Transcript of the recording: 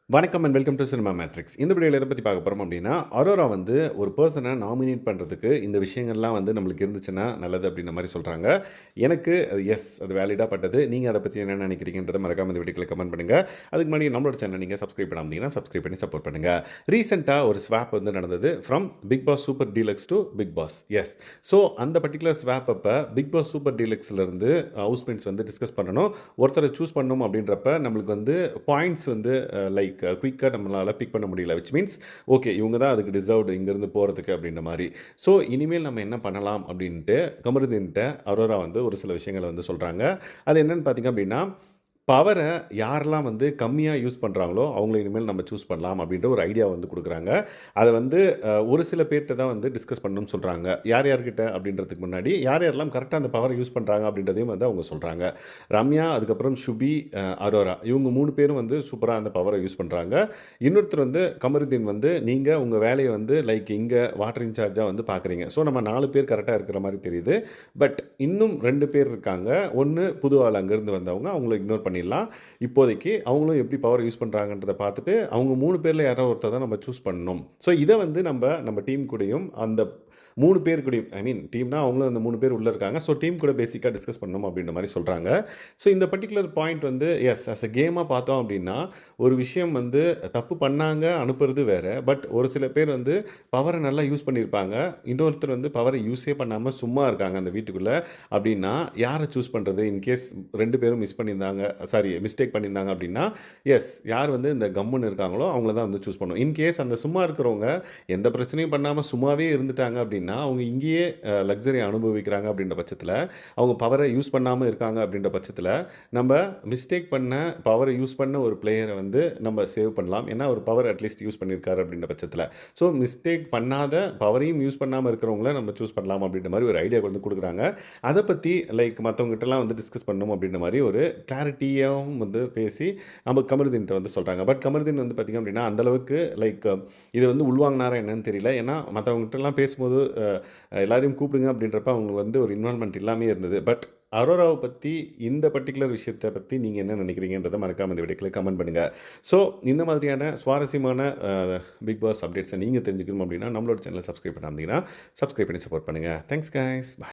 வணக்கம் and welcome to cinema matrix. இந்த வீடியோல எத பத்தி பார்க்க போறோம் அப்டின்னா, அரோரா வந்து ஒரு பெர்சன நாமினேட் பண்றதுக்கு இந்த விஷயங்கள்லாம் வந்து நம்மளுக்கு இருந்துச்சுன்னா நல்லது அப்டின்ற மாரி சொல்றாங்க. எனக்கு எஸ் அது வேலிடா பட்டது. நீங்க அத பத்தி என்ன நெனைக்கிறீங்கன்றத மறக்காம இந்த வீடியோக்குள்ள கமெண்ட் பண்ணுங்க. அதுக்கு முன்னாடி நம்மளோட சேனல் நீங்க சப்ஸ்கிரைப் பண்ணாம இருந்தீங்கன்னா, சப்ஸ்கிரைப் பண்ணி சப்போர்ட் பண்ணுங்க. ரீசென்ட்டா ஒரு ஸ்வாப் வந்து நடந்தது. From Bigg Boss super deluxe to Bigg Boss. Yes. So அந்த பர்ட்டிகுலர் ஸ்வாப் அப்ப பிக் பாஸ் சூப்பர் டீலக்ஸ்லருந்து ஹவுஸ்மேட்ஸ் வந்து டிஸ்கஸ் பண்ணணும். ஒருத்தர சூஸ் பண்ணணும் அப்டின்றப்ப நம்மளுக்கு வந்து பாயிண்ட்ஸ் வந்து லைக் குயிக்காக நம்மளால் பிக் பண்ண முடியல. விச் மீன்ஸ் ஓகே இவங்க தான் அதுக்கு டிசர்வ்டு இங்கேருந்து போகிறதுக்கு அப்படின்ற மாதிரி. ஸோ இனிமேல் நம்ம என்ன பண்ணலாம் அப்படின்ட்டு கமருதீன்கிட்ட அரோரா வந்து ஒரு சில விஷயங்களை வந்து சொல்கிறாங்க. அது என்னன்னு பார்த்தீங்க அப்படின்னா, பவர யாரெல்லாம் வந்து கம்மியா யூஸ் பண்றாங்களோ, அவங்கள இனிமேல் நம்ம சூஸ் பண்ணலாம் அப்படின்ற ஒரு ஐடியா வந்து குடுக்குறாங்க. அத வந்து ஒரு சில பேர்ட்ட தான் வந்து டிஸ்கஸ் பண்ணணும்னு சொல்றாங்க. யார் யார்கிட்ட அப்படின்றதுக்கு முன்னாடி, யார் யாரெல்லாம் கரெக்ட்டா அந்த பவர யூஸ் பண்றாங்க அப்படின்றதையும் வந்து அவங்க சொல்றாங்க. ரம்யா, அதுக்கப்புறம் சுபி, அரோரா இவங்க 3 பேரும் வந்து சூப்பரா அந்த பவர யூஸ் பண்றாங்க. இன்னொருத்தர் வந்து கமருதீன் வந்து, நீங்க உங்க வேலைய வந்து லைக் இங்க வாட்டர் இன்சார்ஜா வந்து பார்க்குறீங்க. ஸோ நம்ம 4 பேர் கரெக்ட்டா இருக்கிற மாரி தெரியுது. பட் இன்னும் 2 பேர் இருக்காங்க. ஒண்ணு புது ஆள் அங்கேருந்து வந்தவங்க. அவங்கள இக்னோர் பண்ணிடலாம். இப்போதைக்கு அவங்களும் எப்படி பவர் யூஸ் பண்ணுறாங்கன்றத பார்த்துட்டு, அவங்க 3 பேர்ல யாரோ ஒருத்தர் தான் நம்ம சூஸ் பண்ணணும். ஸோ இத வந்து நம்ம டீம் கூடயும் அந்த 3 பேர் கூடயும் ஐ மீன் டீம்னா அவங்களும் அந்த 3 பேர் உள்ள இருக்காங்க. ஸோ டீம் கூட பேசிக்கா டிஸ்கஸ் பண்ணணும் அப்படின்ற மாரி சொல்றாங்க. ஸோ இந்த பர்ட்டிகுலர் பாயிண்ட் வந்து எஸ் அஸ் எ கேமா பார்த்தோம் அப்படின்னா, ஒரு விஷயம் வந்து தப்பு பண்ணாங்க அனுப்புறது வேற. பட் ஒரு சில பேர் வந்து பவர நல்லா யூஸ் பண்ணியிருப்பாங்க. இன்னொருத்தர் வந்து பவர யூஸே பண்ணாம சும்மா இருக்காங்க அந்த வீட்டுக்குள்ள. அப்படின்னா யார சூஸ் பண்றது? இன்கேஸ் 2 பேரும் மிஸ் பண்ணியிருந்தாங்க மிஸ்டேக் பண்ணியிருந்தாங்க அப்படின்னா, எஸ் யார் வந்து இந்த கம்முன்னு இருக்காங்களோ அவங்கள தான் வந்து சூஸ் பண்ணணும். இன்கேஸ் அந்த சும்மா இருக்கிறவங்க எந்த பிரச்சனையும் பண்ணாம சும்மாவே இருந்துட்டாங்க அப்படின்னா, அவங்க இங்கேயே லக்ஸரி அனுபவிக்கிறாங்க அப்படின்ற பட்சத்தில, அவங்க பவர யூஸ் பண்ணாம இருக்காங்க அப்படின்ற பட்சத்தில, நம்ம மிஸ்டேக் பண்ண பவர யூஸ் பண்ண ஒரு பிளேயர வந்து நம்ம சேவ் பண்ணலாம். ஏன்னா ஒரு பவர் அட்லீஸ்ட் யூஸ் பண்ணியிருக்காரு அப்படின்ற பட்சத்தில. ஸோ மிஸ்டேக் பண்ணாத பவரையும் யூஸ் பண்ணாம இருக்கிறவங்கள நம்ம சூஸ் பண்ணலாம் அப்படின்ற மாரி ஒரு ஐடியா வந்து குடுக்குறாங்க. அத பத்தி லைக் மத்தவங்ககிட்டலாம் வந்து டிஸ்கஸ் பண்ணணும் அப்படின்ற மாரி ஒரு கிளாரிட்டியாவும் வந்து பேசி நம்ம கமருதீன்ட்ட வந்து சொல்றாங்க. பட் கமருதீன் வந்து பார்த்தீங்க அப்படின்னா, அந்த அளவுக்கு லைக் இத வந்து உள்வாங்குனாரா என்னன்னு தெரியல. ஏன்னா மத்தவங்ககிட்டலாம் பேசும்போது எல்லாரையும் கூப்பிடுங்க அப்படின்றப்ப அவங்களுக்கு வந்து ஒரு இன்வால்வ்மென்ட் இல்லாமயே இருந்தது. பட் அரோராவ பத்தி இந்த பர்ட்டிகுலர் விஷயத்த பத்தி நீங்க என்ன நினைக்கிறீங்கன்றத மறக்காம இந்த வீடியோக்குள்ள கமெண்ட் பண்ணுங்க. ஸோ இந்த மாதிரியான சுவாரஸ்யமான பிக் பாஸ் அப்டேட்ஸ நீங்க தெரிஞ்சுக்கணும் அப்படின்னா, நம்மளோட சேனல சப்ஸ்கிரைப் பண்ணாம இருந்தீங்கன்னா, சப்ஸ்கிரைப் பண்ணி சப்போர்ட் பண்ணுங்க. Thanks guys. பாய்.